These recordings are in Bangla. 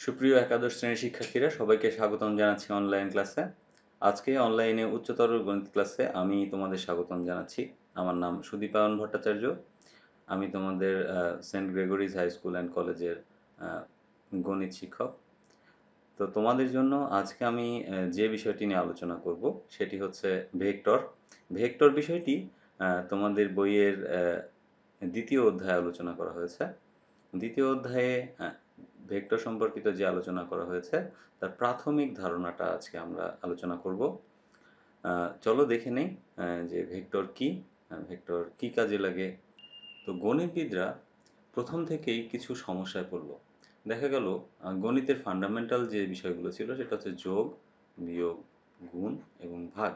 সুপ্রিয় একাদশ শ্রেণীর শিক্ষার্থীরা সবাইকে স্বাগতম জানাচ্ছি অনলাইন ক্লাসে। আজকে অনলাইনে উচ্চতর গণিত ক্লাসে আমি তোমাদের স্বাগতম জানাচ্ছি। আমার নাম সুদীপায়ন ভট্টাচার্য। আমি তোমাদের Saint Gregory's high school and কলেজের গণিত শিক্ষক। তো তোমাদের জন্য আজকে আমি যে বিষয়টি নিয়ে আলোচনা করব সেটি হচ্ছে ভেক্টর। ভেক্টর বিষয়টি তোমাদের বইয়ের দ্বিতীয় অধ্যায়ে আলোচনা করা হয়েছে। দ্বিতীয় অধ্যায়ে ভেক্টর সম্পর্কিত যে আলোচনা করা হয়েছে তার প্রাথমিক ধারণাটা আজকে আমরা আলোচনা করব। চলো দেখে নেই যে ভেক্টর কি, ভেক্টর কি কাজে লাগে। তো গণিতবিদরা প্রথম থেকেই কিছু সমস্যায় পড়ল। দেখা গেল গণিতের ফান্ডামেন্টাল যে বিষয়গুলো ছিল সেটা হচ্ছে যোগ, বিয়োগ, গুণ এবং ভাগ।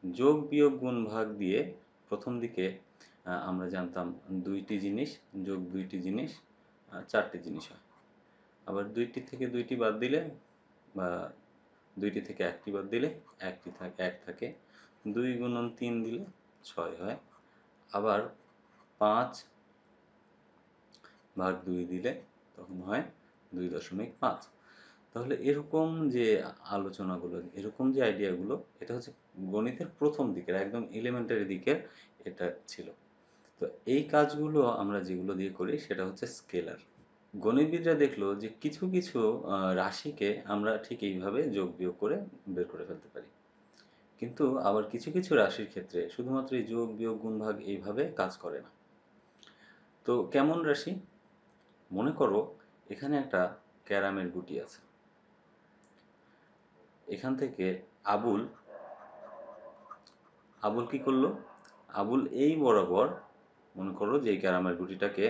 যোগ, বিয়োগ, গুণ, ভাগ দিয়ে প্রথম দিকে আমরা জানতাম দুইটি জিনিস যোগ দুইটি জিনিস চারটি জিনিস হয়। আবার দুইটি থেকে দুইটি বাদ দিলে বা দুইটি থেকে একটি বাদ দিলে এক থাকে। 2 গুণন 3 দিলে 6 হয়। আবার 5 ভাগ 2 দিলে তখন হয় 2.5। তাহলে এরকম যে আলোচনাগুলো, এরকম যে আইডিয়াগুলো, এটা হচ্ছে গণিতের প্রথম দিকের একদম এলিমেন্টারি দিকের এটা ছিল। তো এই কাজগুলো আমরা যেগুলো দিয়ে করি সেটা হচ্ছে স্কেলার। গণিতবিদরা দেখলো যে কিছু কিছু রাশিকে আমরা ঠিক এইভাবে যোগ বিয়োগ করে বের করে ফেলতে পারি, কিন্তু আবার কিছু কিছু রাশির ক্ষেত্রে শুধুমাত্র এই যোগ বিয়োগ গুণ ভাগ এইভাবে কাজ করে না। তো কেমন রাশি? মনে করো এখানে একটা ক্যারামের গুটি আছে। এখান থেকে আবুল আবুল কি করলো? আবুল এই বরাবর, মনে করো যে এই ক্যারামের গুটিটাকে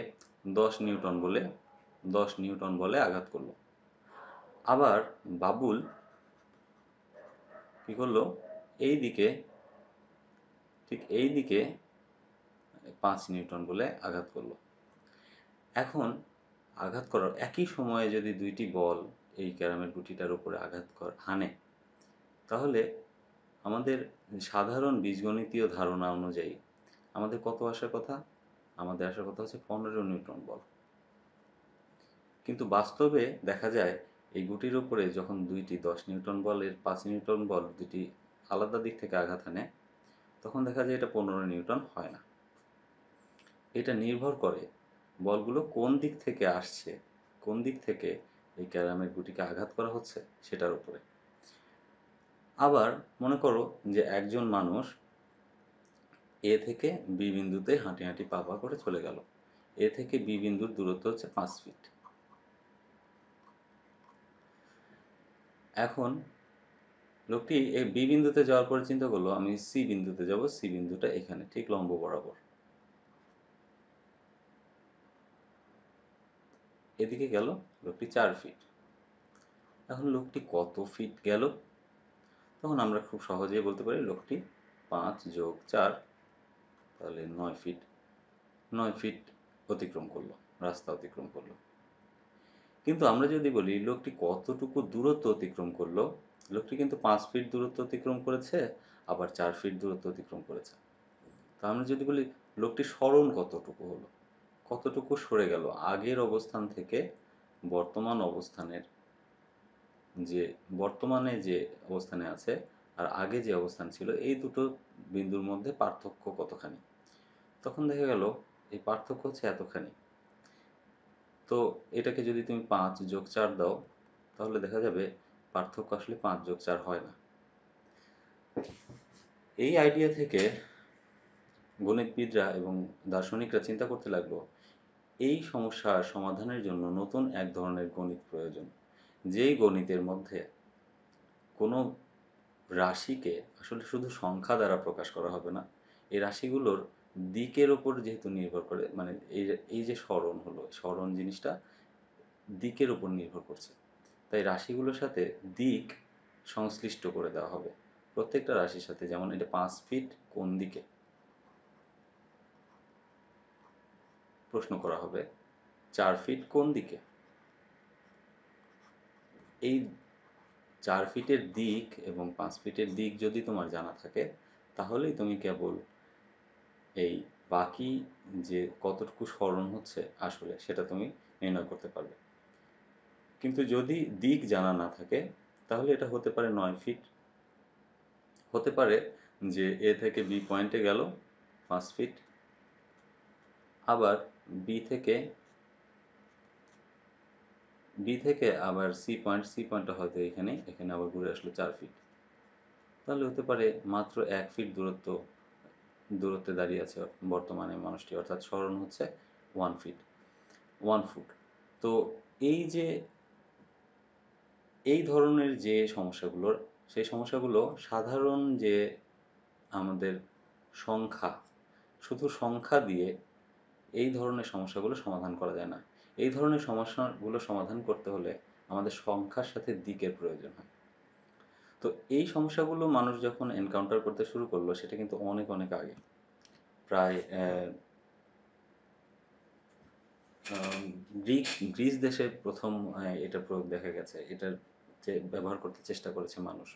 10 নিউটন বলে আঘাত করলো। আবার বাবুল কি করলো? এই দিকে, ঠিক এই দিকে 5 নিউটন বলে আঘাত করলো। এখন আঘাত করার একই সময়ে যদি দুইটি বল এই ক্যারামের গুটিটার উপরে হানে, তাহলে আমাদের সাধারণ বীজগণিতীয় ধারণা অনুযায়ী আমাদের কত আসার কথা? আমাদের আসার কথা হচ্ছে 15 নিউটন বল। কিন্তু বাস্তবে দেখা যায় এই গুটির উপরে যখন দুইটি 10 নিউটন বলের 5 নিউটন বল দুটি আলাদা দিক থেকে আঘাত হানে, তখন দেখা যায় এটা 15 নিউটন হয় না। এটা নির্ভর করে বলগুলো কোন দিক থেকে আসছে, কোন দিক থেকে এই ক্যারামের গুটিকে আঘাত করা হচ্ছে সেটার উপরে। আবার মনে করো যে একজন মানুষ এ থেকে বি বিন্দুতে হাঁটি হাঁটি পা পা করে চলে গেল। এ থেকে বি বিন্দুর দূরত্ব হচ্ছে 5 ফিট। এখন লোকটি এই বি বিন্দুতে যাওয়ার পরে চিন্তা করলো আমি সি বিন্দুতে যাব, সি বিন্দুটা এখানে ঠিক লম্ব বরাবর। এদিকে গেল লোকটি 4 ফিট। এখন লোকটি কত ফিট গেল? তখন আমরা খুব সহজেই বলতে পারি লোকটি 5 যোগ 4, তাহলে 9 ফিট। 9 ফিট অতিক্রম করলো, রাস্তা অতিক্রম করলো। কিন্তু আমরা যদি বলি লোকটি কতটুকু দূরত্ব অতিক্রম করলো, লোকটি কিন্তু 5 ফিট দূরত্ব অতিক্রম করেছে, আবার 4 ফিট দূরত্ব অতিক্রম করেছে। তা আমরা যদি বলি লোকটির সরণ কতটুকু হলো, কতটুকু সরে গেল আগের অবস্থান থেকে বর্তমান অবস্থানের, যে বর্তমানে যে অবস্থানে আছে আর আগে যে অবস্থান ছিল এই দুটো বিন্দুর মধ্যে পার্থক্য কতখানি, তখন দেখা গেল এই পার্থক্য হচ্ছে এতখানি। তো এটাকে যদি তুমি 5 যোগ 4 দাও, তাহলে দেখা যাবে পার্থক্য আসলে 5 যোগ 4 হয় না। এই আইডিয়া থেকে গণিতবিদরা এবং দার্শনিকরা চিন্তা করতে লাগলো এই সমস্যার সমাধানের জন্য নতুন এক ধরনের গণিত প্রয়োজন, যেই গণিতের মধ্যে কোনো রাশিকে আসলে শুধু সংখ্যা দ্বারা প্রকাশ করা হবে না, এই রাশিগুলোর দিকের ওপর যেহেতু নির্ভর করে, মানে এই যে স্মরণ হলো, স্মরণ জিনিসটা দিকের উপর নির্ভর করছে, তাই রাশিগুলোর সাথে দিক সংশ্লিষ্ট করে দেওয়া হবে। প্রত্যেকটা রাশির সাথে, যেমন এটা 5 ফিট কোন দিকে, প্রশ্ন করা হবে 4 ফিট কোন দিকে। এই 4 ফিটের দিক এবং 5 ফিটের দিক যদি তোমার জানা থাকে, তাহলেই তুমি কেবল এই বাকি যে কতটুকু স্মরণ হচ্ছে আসলে সেটা তুমি নির্ণয় করতে পারবে। কিন্তু যদি দিক জানা না থাকে তাহলে এটা হতে পারে 9 ফিট, হতে পারে যে এ থেকে বি পয়েন্টে গেল 5 ফিট, আবার বি থেকে আবার সি পয়েন্টটা হয়তো এখানে আবার ঘুরে আসলো 4 ফিট। তাহলে হতে পারে মাত্র 1 ফিট দূরত্বে দাঁড়িয়ে আছে বর্তমানে মানুষটি, অর্থাৎ সরণ হচ্ছে 1 ফিট, 1 ফুট। তো এই যে এই ধরনের যে সমস্যাগুলোর, সেই সমস্যাগুলো সাধারণ যে আমাদের সংখ্যা, শুধু সংখ্যা দিয়ে এই ধরনের সমস্যাগুলো সমাধান করা যায় না। এই ধরনের সমস্যাগুলো সমাধান করতে হলে আমাদের সংখ্যার সাথে দিকের প্রয়োজন হয়। তো এই সমস্যাগুলো মানুষ যখন এনকাউন্টার করতে শুরু করলো সেটা কিন্তু অনেক অনেক আগে, প্রায় গ্রিস দেশে প্রথম এটা প্রয়োগ দেখা গেছে, এটার যে ব্যবহার করতে চেষ্টা করেছে মানুষ।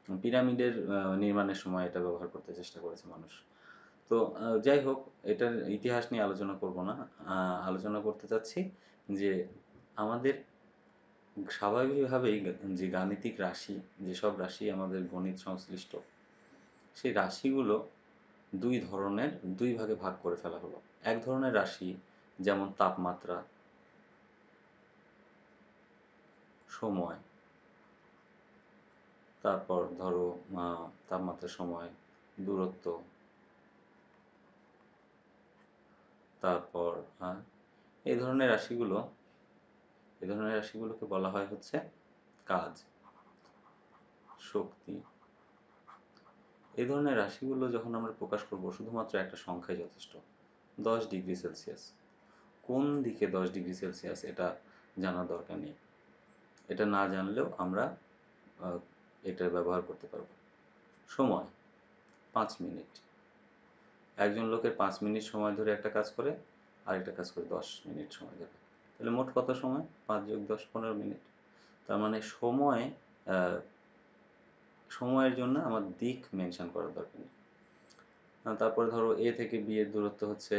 পিরামিডের নির্মাণের সময় এটা ব্যবহার করতে চেষ্টা করেছে মানুষ। তো যাই হোক, এটার ইতিহাস নিয়ে আলোচনা করব না, আলোচনা করতে চাচ্ছি যে আমাদের স্বাভাবিকভাবেই যে গাণিতিক রাশি, যেসব রাশি আমাদের গণিত সংশ্লিষ্ট, সেই রাশিগুলো দুই ভাগে ভাগ করে ফেলা হলো। এক ধরনের রাশি যেমন তাপমাত্রা, সময়, তারপর ধরো তাপমাত্রা, সময়, দূরত্ব, তারপর এই ধরনের রাশিগুলো, রাশিগুলোকে বলা হয় হচ্ছে কাজ, শক্তি। এই ধরনের রাশিগুলো যখন আমরা প্রকাশ করব শুধুমাত্র একটা সংখ্যাই যথেষ্ট, 10 ডিগ্রি সেলসিয়াস। কোন দিকে 10 ডিগ্রি সেলসিয়াস এটা জানার দরকার নেই, এটা না জানলেও আমরা এটা ব্যবহার করতে পারব। সময় 5 মিনিট, একজন লোকের 5 মিনিট সময় ধরে একটা কাজ করে, আরেকটা কাজ করে 10 মিনিট সময় ধরে, তাহলে মোট কত সময়? 5 যোগ 10 15 মিনিট। তার মানে সময়ের জন্য আমার দিক মেনশন করার দরকার নেই। তারপরে ধরো এ থেকে বি এর দূরত্ব হচ্ছে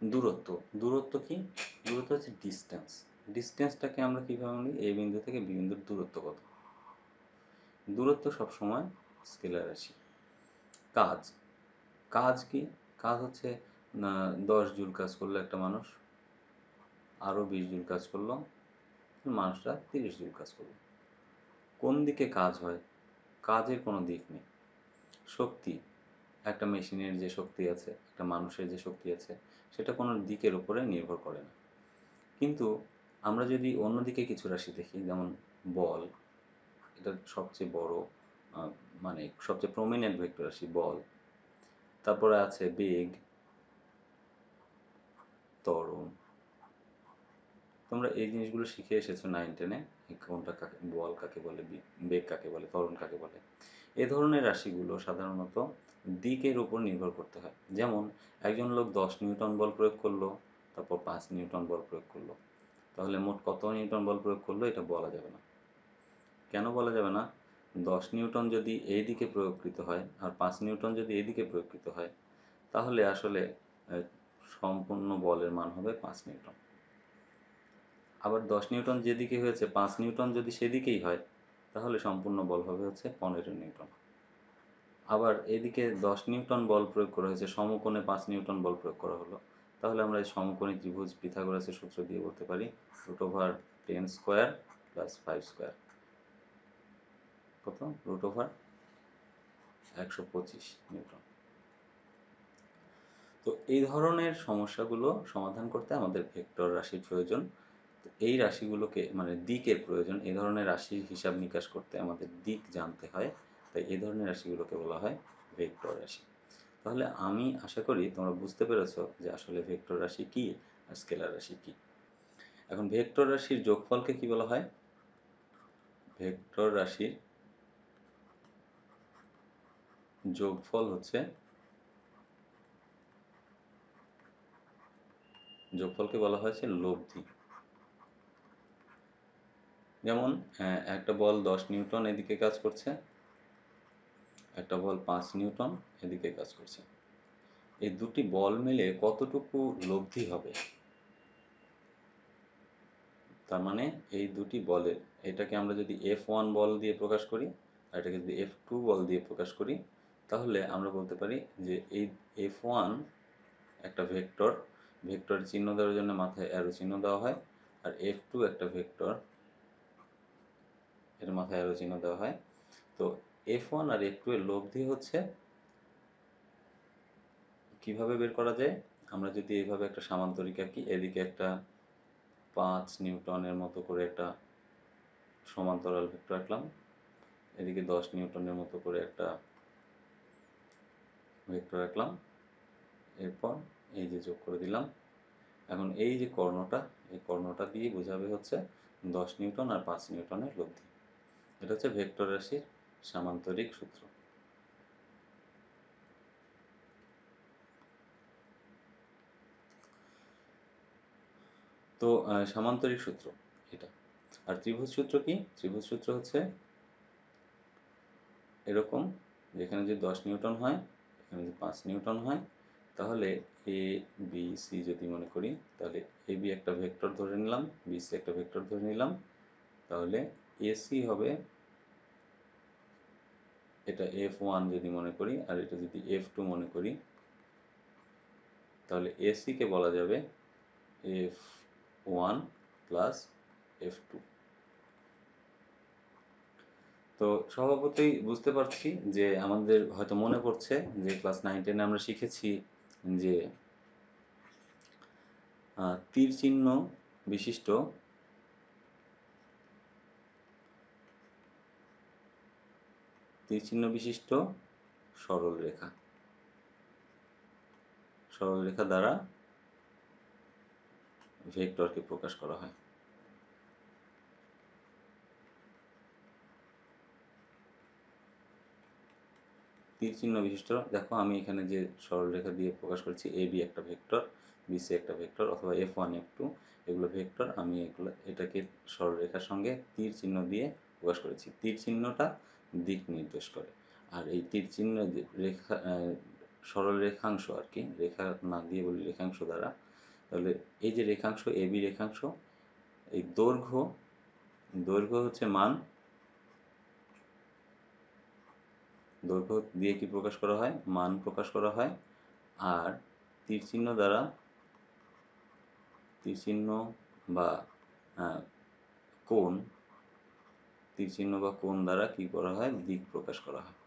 দূরত্ব। দূরত্ব কি? দূরত্ব হচ্ছে ডিস্টেন্স। ডিস্টেন্সটাকে আমরা কীভাবে বলি? এ বিন্দু থেকে বি বিন্দুর দূরত্ব কত? দূরত্ব সবসময় স্কেলার রাশি। কাজ, কাজ কি? কাজ হচ্ছে 10 জুল কাজ করলো একটা মানুষ, আরও 20 জুল কাজ করলো, মানুষটা 30 জুল কাজ করলো। কোন দিকে কাজ হয়? কাজের কোনো দিক নেই। শক্তি, একটা মেশিনের যে শক্তি আছে, একটা মানুষের যে শক্তি আছে, সেটা কোনো দিকের উপরে নির্ভর করে না। কিন্তু আমরা যদি অন্যদিকে কিছু রাশি দেখি, যেমন বল, এটা সবচেয়ে বড়, মানে সবচেয়ে প্রমিনেন্ট ভেক্টর রাশি বল। তারপরে আছে বেগ, ত্বরণ। তোমরা এই জিনিসগুলো শিখে এসেছো 9-10-এ, কোনটা কাকে বল কাকে বলে, বেগ কাকে বলে, ত্বরণ কাকে বলে। এ ধরনের রাশিগুলো সাধারণত দিকের উপর নির্ভর করতে হয়। যেমন একজন লোক 10 নিউটন বল প্রয়োগ করলো, তারপর 5 নিউটন বল প্রয়োগ করলো, তাহলে মোট কত নিউটন বল প্রয়োগ করলো এটা বলা যাবে না। কেন বলা যাবে না? 10 নিউটন যদি এই দিকে প্রয়োগকৃত হয় আর 5 নিউটন যদি এই দিকে প্রয়োগকৃত হয়, তাহলে আসলে সম্পূর্ণ বলের মান হবে 5 নিউটন। আবার 10 নিউটন যেদিকে হয়েছে, 5 নিউটন যদি সেদিকেই হয়, তাহলে সম্পূর্ণ বল হবে হচ্ছে 15 নিউটন। আবার এদিকে 10 নিউটন বল প্রয়োগ করা হয়েছে, সমকোণে 5 নিউটন বল প্রয়োগ করা হলো, তাহলে আমরা এই সমকোণী ত্রিভুজ পিথাগোরাসের সূত্র দিয়ে বলতে পারি √10² + 5² কত? √125 নিউটন। তো এই ধরনের সমস্যাগুলো সমাধান করতে আমাদের ভেক্টর রাশির প্রয়োজন। তো এই রাশিগুলোকে, মানে দিকের প্রয়োজন, এই ধরনের রাশির হিসাব নিকাশ করতে আমাদের দিক জানতে হয়, তাই এই ধরনের রাশিগুলোকে বলা হয় ভেক্টর রাশি। তাহলে আমি আশা করি তোমরা বুঝতে পেরেছো যে আসলে ভেক্টর রাশি কী আর স্কেলার রাশি কী। এখন ভেক্টর রাশির যোগফলকে কি বলা হয়? ভেক্টর রাশির যোগফল হচ্ছে, যোগফলকে বলা হয়েছে লব্ধি। যেমন একটা বল 10 নিউটন এদিকে কাজ করছে, একটা বল 5 নিউটন এদিকে কাজ করছে। এই দুটি বল মিলে কতটুকু লব্ধি হবে তার মানে এই দুটি বলের, এটাকে আমরা যদি F1 বল দিয়ে প্রকাশ করি আর এটাকে যদি F2 বল দিয়ে প্রকাশ করি, তাহলে আমরা বলতে পারি যে এই F1 একটা ভেক্টর, ভেক্টর চিহ্ন দেওয়ার জন্য মাথায় অ্যারো চিহ্ন দেওয়া হয়, আর F2 একটা ভেক্টর, এর মাথায় অ্যারো চিহ্ন দেওয়া হয়। তো F1 আর F2 এর লব্ধি হচ্ছে, কিভাবে বের করা যায়, আমরা যদি এইভাবে একটা সামান্তরিক আঁকি, এদিকে একটা 5 নিউটনের মতো করে একটা সমান্তরাল ভেক্টর আঁকলাম, এদিকে 10 নিউটনের মতো করে একটা ভেক্টর আঁকলাম, এরপর এই যে যোগ করে দিলাম। এখন এই যে কর্ণটা, এই কর্ণটা দিয়ে বোঝাবে হচ্ছে 10 নিউটন আর 5 নিউটনের লব্ধি। এটা হচ্ছে ভেক্টর রাশির সামান্তরিক সূত্র। তো সামান্তরিক সূত্র এটা। আর ত্রিভুজ সূত্র কি? ত্রিভুজ সূত্র হচ্ছে এরকম, যেখানে যদি 10 নিউটন হয়, এখানে যদি 5 নিউটন হয়, তাহলে এ বি সি যদি মনে করি, তাহলে এ বি একটা ভেক্টর ধরে নিলাম, বি সি একটা ভেক্টর ধরে নিলাম, তাহলে এসি হবে, এটা F1 যদি মনে করি আর এটা যদি F2 মনে করি, তাহলে এসিকে বলা যাবে F1 প্লাস F2। তো স্বভাবতই বুঝতে পারছি যে আমাদের হয়তো মনে পড়ছে যে ক্লাস 9-10 আমরা শিখেছি যে তীর চিহ্ন বিশিষ্ট সরল রেখা, সরল রেখা দ্বারা ভেক্টরকে প্রকাশ করা হয়। তীর চিহ্ন বিশিষ্ট, দেখো আমি এখানে যে সরলরেখা দিয়ে প্রকাশ করছি, এ বি একটা ভেক্টর, বি সি একটা ভেক্টর, অথবা F1 F2 এগুলো ভেক্টর, আমি এটাকে সরলরেখার সঙ্গে তীর চিহ্ন দিয়ে প্রকাশ করেছি। তীর চিহ্নটা দিক নির্দেশ করে, আর এই তীর চিহ্ন রেখা, সরল রেখাংশ আর কি, রেখা না দিয়ে বলি রেখাংশ দ্বারা, তাহলে এই যে রেখাংশ এ বি রেখাংশ, এই দৈর্ঘ্য, দৈর্ঘ্য হচ্ছে মান, দৈর্ঘ্য দিয়ে কি প্রকাশ করা হয়, মান প্রকাশ করা হয়। আর তীর চিহ্ন দ্বারা, তীর চিহ্ন বা কোণ, তীর চিহ্ন বা কোণ দ্বারা কি করা হয়, দিক প্রকাশ করা হয়।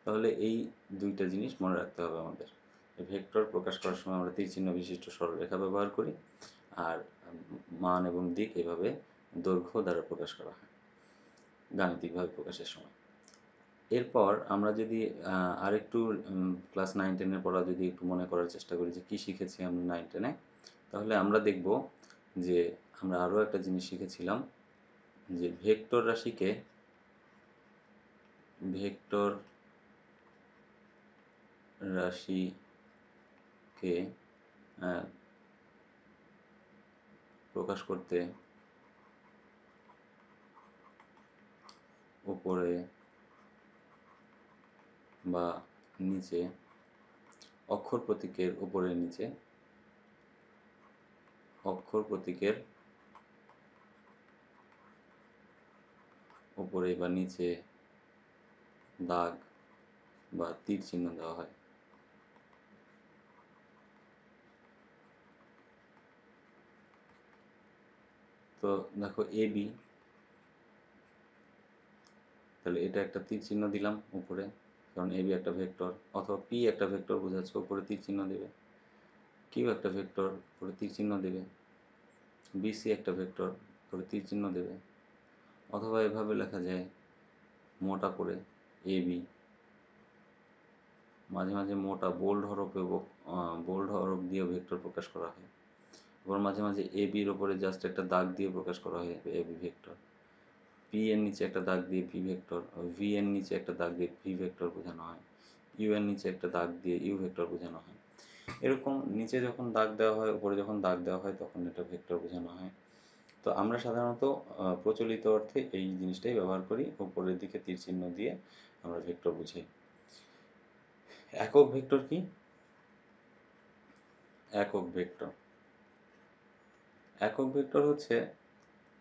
তাহলে এই দুইটা জিনিস মনে রাখতে হবে আমাদের। ভেক্টর প্রকাশ করার সময় আমরা তীর চিহ্ন বিশিষ্ট সরলরেখা ব্যবহার করি, আর মান এবং দিক এভাবে দৈর্ঘ্য দ্বারা প্রকাশ করা হয় গাণিতিকভাবে প্রকাশের সময়। এরপর আমরা যদি আরেকটু ক্লাস 9-10-এর পড়া যদি একটু মনে করার চেষ্টা করি যে কী শিখেছি আমরা 9-10-এ, তাহলে আমরা দেখব যে আমরা আরও একটা জিনিস শিখেছিলাম যে ভেক্টর রাশিকে, ভেক্টর রাশিকে প্রকাশ করতে উপরে বা নিচে, অক্ষর প্রতীকের উপরে নিচে, অক্ষর প্রতীকের উপরে বা নিচে দাগ বা তীর চিহ্ন দেওয়া হয়। তো দেখো এ বি, তাহলে এটা একটা তীর চিহ্ন দিলাম উপরে, কারণ এ বি একটা ভেক্টর, অথবা পি একটা ভেক্টর বোঝাচ্ছে, উপরে তীর চিহ্ন দেবে, কিউ একটা ভেক্টর, উপরে তীর চিহ্ন দেবে, বিসি একটা ভেক্টর, উপরে তীর চিহ্ন দেবে, অথবা এভাবে লেখা যায় মোটা করে এ বি, মাঝে মাঝে মোটা বোল্ড হরফ এবং বোল্ড হরফ দিয়েও ভেক্টর প্রকাশ করা হয়। আবার মাঝে মাঝে এ বির ওপরে জাস্ট একটা দাগ দিয়ে প্রকাশ করা হয় এ বি ভেক্টর, পি এর নিচে একটা দাগ দিয়ে পি ভেক্টর, ভি এর নিচে একটা দাগ দিয়ে ভি ভেক্টর বোঝানো হয়, ইউ এর নিচে একটা দাগ দিয়ে ইউ ভেক্টর বোঝানো হয়। এরকম নিচে যখন দাগ দেওয়া হয়, উপরে যখন দাগ দেওয়া হয়, তখন এটা ভেক্টর বোঝানো হয়। তো আমরা সাধারণত প্রচলিত অর্থে এই জিনিসটাই ব্যবহার করি, উপরের দিকে তীর চিহ্ন দিয়ে আমরা ভেক্টর বুঝি। একক ভেক্টর কি? একক ভেক্টর, একক ভেক্টর হচ্ছে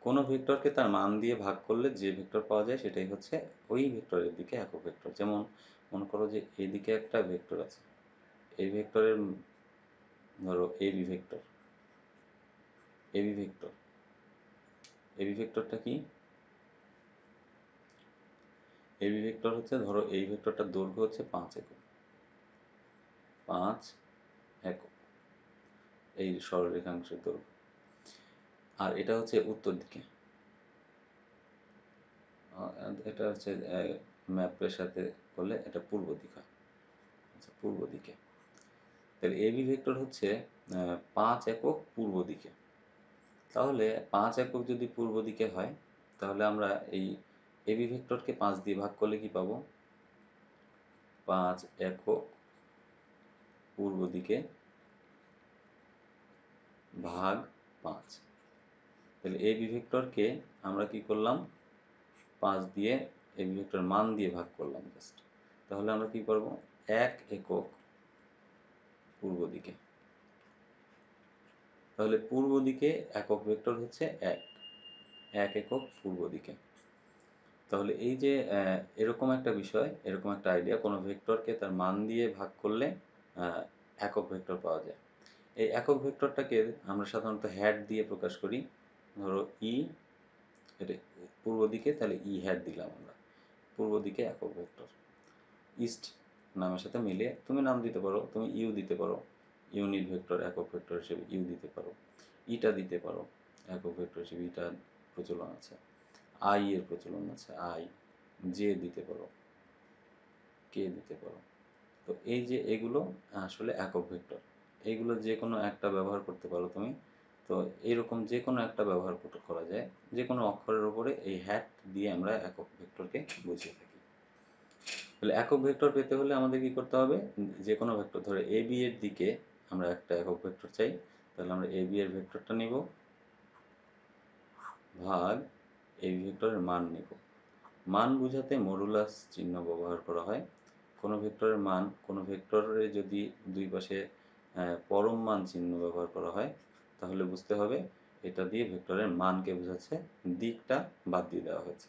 কোনো ভেক্টরকে তার মান দিয়ে ভাগ করলে যে ভেক্টর পাওয়া যায় সেটাই হচ্ছে ওই ভেক্টরের দিকে একক ভেক্টর। যেমন মনে করো যে এইদিকে একটা ভেক্টর আছে, এই ভেক্টরের ধরো A B vector, A B vector, A B ভেক্টরটা কি? এবি ভেক্টর হচ্ছে, ধরো এই ভেক্টরটার দৈর্ঘ্য হচ্ছে 5 একক, 5 একক, এই সরলরেখাংশের দৈর্ঘ্য। আর এটা হচ্ছে উত্তর দিকে, এটা হচ্ছে ম্যাপের সাথে করলে এটা পূর্ব দিক হয়, আচ্ছা পূর্ব দিকে। তাহলে এবি ভেক্টর হচ্ছে 5 একক পূর্ব দিকে। তাহলে 5 একক যদি পূর্ব দিকে হয়, তাহলে আমরা এই এবি ভেক্টরকে 5 দিয়ে ভাগ করলে কি পাবো? 5 একক পূর্ব দিকে ভাগ 5। তাহলে এবি ভেক্টরকে আমরা কি করলাম? 5 দিয়ে এবি ভেক্টর মান দিয়ে ভাগ করলাম জাস্ট। তাহলে আমরা কি পারবো? 1 একক পূর্ব দিকে। তাহলে পূর্ব দিকে একক ভেক্টর হচ্ছে 1, 1 একক পূর্ব দিকে। তাহলে এই যে এরকম একটা বিষয়, এরকম একটা আইডিয়া, কোনো ভেক্টরকে তার মান দিয়ে ভাগ করলে একক ভেক্টর পাওয়া যায়। এই একক ভেক্টরটাকে আমরা সাধারণত হ্যাট দিয়ে প্রকাশ করি। ধরো ই, এটা পূর্ব দিকে, তাহলে ই হ্যাট দিলাম আমরা, পূর্ব দিকে একক ভেক্টর। ইস্ট নামের সাথে মিলিয়ে তুমি নাম দিতে পারো, তুমি ইউ দিতে পারো, ইউনিট ভেক্টর একক ভেক্টর হিসেবে ইউ দিতে পারো, ইটা দিতে পারো একক ভেক্টর হিসেবে, ইটা প্রচলন আছে, আই এর প্রচলন আছে, আই, জে দিতে পারো, কে দিতে পারো। তো এই যে এগুলো আসলে একক ভেক্টর, এইগুলো যে কোনো একটা ব্যবহার করতে পারো তুমি। তো এরকম যে কোনো একটা ব্যবহার করা যায়, যে কোনো অক্ষরের উপরে এই হ্যাট দিয়ে আমরা একক ভেক্টরকে বুঝিয়ে থাকি। তাহলে একক ভেক্টর পেতে হলে আমাদের কি করতে হবে? যে কোনো ভেক্টর, ধরে এ বি এর দিকে আমরা একটা একক ভেক্টর চাই, তাহলে আমরা এ বি এর ভেক্টরটা নিব ভাগ এই ভেক্টরের মান নিব। মান বোঝাতে মডুলাস চিহ্ন ব্যবহার করা হয়। কোনো ভেক্টরের মান, কোনো ভেক্টরে যদি দুই পাশে পরম মান চিহ্ন ব্যবহার করা হয়, তাহলে বুঝতে হবে এটা দিয়ে ভেক্টরের মানকে বোঝাচ্ছে, দিকটা বাদ দিয়ে দেওয়া হয়েছে।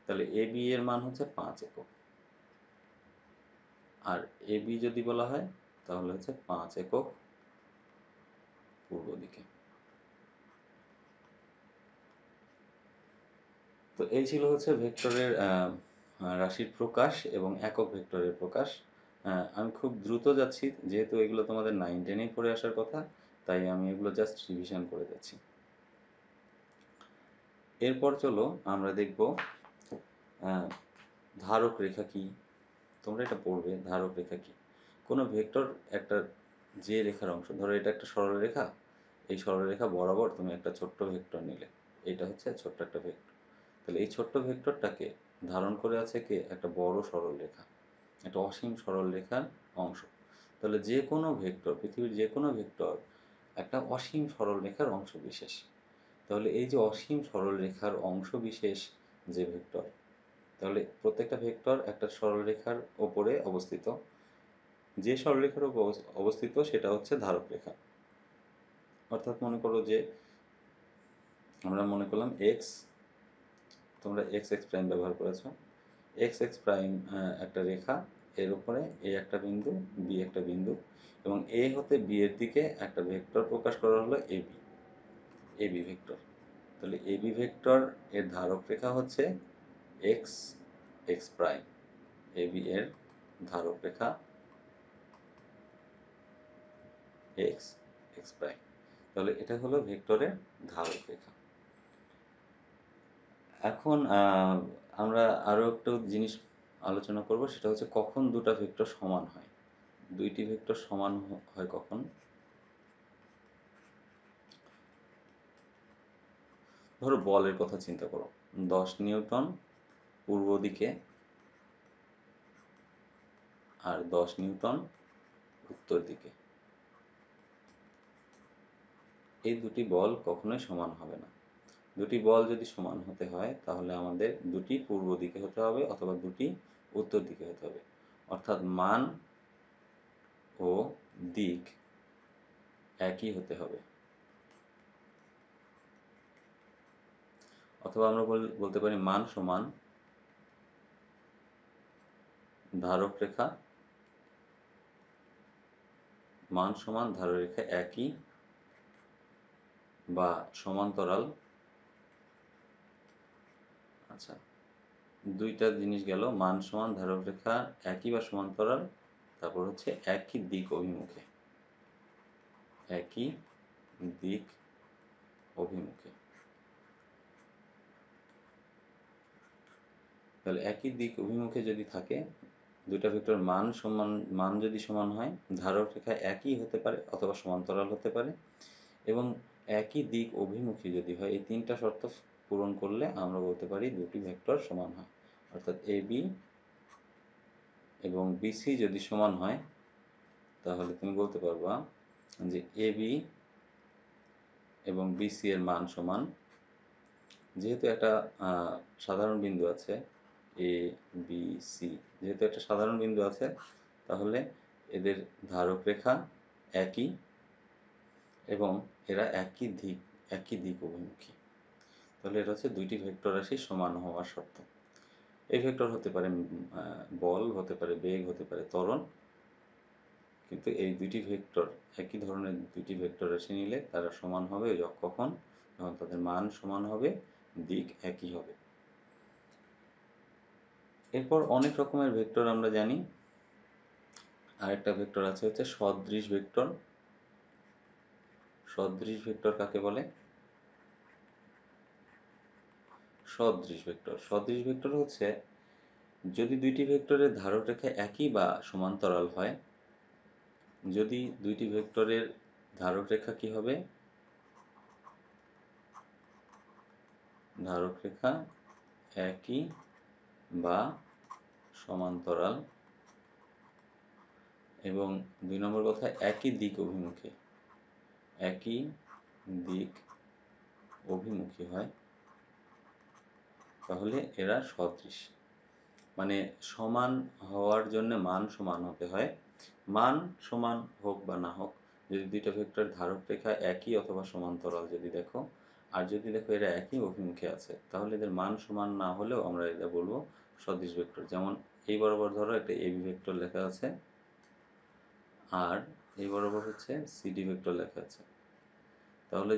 তাহলে এ বি এর মান হচ্ছে 5 একক, আর এ বি যদি বলা হয় তাহলে হচ্ছে 5 একক পূর্ব দিকে। তো এই ছিল হচ্ছে ভেক্টরের রাশির প্রকাশ এবং একক ভেক্টরের প্রকাশ। আমি খুব দ্রুত যাচ্ছি, যেহেতু এগুলো তোমাদের 9-10-এই পড়ে আসার কথা, তাই আমি এগুলো জাস্ট রিভিশন করে যাচ্ছি। এরপর চলো আমরা দেখব ধারক রেখা কি। তোমরা এটা পড়বে, ধারক রেখা কি। কোনো ভেক্টর একটা যে রেখার অংশ, ধরো এটা একটা সরলরেখা, এই সরলরেখা বরাবর তুমি একটা ছোট্ট ভেক্টর নিলে, এটা হচ্ছে ছোট্ট একটা ভেক্টর। তাহলে এই ছোট্ট ভেক্টরটাকে ধারণ করে আছে কে? একটা বড় সরলরেখা, একটা অসীম সরলরেখার অংশ। তাহলে যে কোনো ভেক্টর, পৃথিবীর যে কোনো ভেক্টর একটা অসীম সরলরেখার অংশ বিশেষ। তাহলে এই যে অসীম সরলরেখার অংশ বিশেষ যে ভেক্টর, তাহলে প্রত্যেকটা ভেক্টর একটা সরলরেখার ওপরে অবস্থিত, যে সরলরেখার উপর অবস্থিত সেটা হচ্ছে ধারক রেখা। অর্থাৎ মনে করো যে আমরা মনে করলাম এক্স, তোমরা এক্স এক্স প্রাইম ব্যবহার করেছো, এক্স এক্স প্রাইম একটা রেখা, এর উপরে এ একটা বিন্দু, বি একটা বিন্দু, এবং এ হতে বি এর দিকে একটা ভেক্টর প্রকাশ করা হলো এবি, এবি ভেক্টর। তাহলে এবি ভেক্টর এর ধারক রেখা হচ্ছে এক্স এক্স প্রাইম, এবি এর ধারক রেখা এক্স এক্স প্রাইম। তাহলে এটা হলো ভেক্টরের ধারক রেখা। এখন আমরা আরও একটা জিনিস আলোচনা করব, সেটা হচ্ছে কখন দুটো ভেক্টর সমান হয়। দুইটি ভেক্টর সমান হয় কখন? ধরো বলের কথা চিন্তা করো, 10 নিউটন পূর্ব দিকে আর 10 নিউটন উত্তর দিকে। এই দুটি বল কখনোই সমান হবে না। দুটি বল যদি সমান হতে হয়, তাহলে আমাদের দুটি পূর্ব দিকে হতে হবে অথবা দুটি উত্তর দিকে হতে হবে। অর্থাৎ মান ও দিক একই হতে হবে। অথবা আমরা বলতে পারি মান সমান ধারক রেখা, মান সমান ধারক রেখা একই বা সমান্তরাল। আচ্ছা, দুইটা জিনিস গেল, মান সমান ধারক রেখা একই বা সমান্তরাল, তারপর হচ্ছে একই দিক অভিমুখে, একই দিক অভিমুখে। তাহলে একই দিক অভিমুখে যদি থাকে, দুইটা ভেক্টর মান যদি সমান হয়, ধারক রেখা একই হতে পারে অথবা সমান্তরাল হতে পারে, এবং একই দিক অভিমুখী যদি হয়, এই তিনটা শর্ত পূরণ করলে আমরা বলতে পারি দুটি ভেক্টর সমান হয়। অর্থাৎ এবি এবং বিসি যদি সমান হয়, তাহলে তুমি বলতে পারবা যে এবি এবং বিসি এর মান সমান। যেহেতু একটা সাধারণ বিন্দু আছে এ বি সি, যেহেতু একটা সাধারণ বিন্দু আছে, তাহলে এদের ধারক রেখা একই এবং এরা একই দিক অভিমুখী। তাহলে এটা হচ্ছে দুইটি ভেক্টর রাশি সমান হওয়ার শর্ত। এই ভেক্টর হতে পারে বল, হতে পারে বেগ, হতে পারে ত্বরণ, কিন্তু এই দুইটি ভেক্টর, একই ধরনের দুইটি ভেক্টর রাশি নিলে তারা সমান হবে কখন? যখন তাদের মান সমান হবে, দিক একই হবে। এরপর অনেক রকমের ভেক্টর আমরা জানি। আরেকটা ভেক্টর আছে হচ্ছে সদৃশ ভেক্টর। সদৃশ ভেক্টর কাকে বলে? সদৃশ ভেক্টর হচ্ছে যদি দুইটি ভেক্টরের ধারক রেখা একই বা সমান্তরাল হয়, যদি দুইটি ভেক্টরের ধারক রেখা কি হবে? ধারক রেখা একই বা সমান্তরাল, এবং 2 নম্বর কথা একই দিক অভিমুখে, একই দিক অভিমুখী হয়, তাহলে এরা সদৃশ। মানে সমান হওয়ার জন্য মান সমান হতে হয়। মান সমান হোক বা না হোক, যদি দুইটা ভেক্টর ধারক রেখা একই অথবা সমান্তরাল যদি দেখো, আর যদি দেখো এরা একই অভিমুখে আছে, তাহলে এদের মান সমান না হলেও আমরা এটা বলবো সদৃশ ভেক্টর। যেমন এই বরাবর ধরো একটা এবি ভেক্টর লেখা আছে, আর এই বরাবর হচ্ছে সিডি ভেক্টর লেখা আছে। তাহলে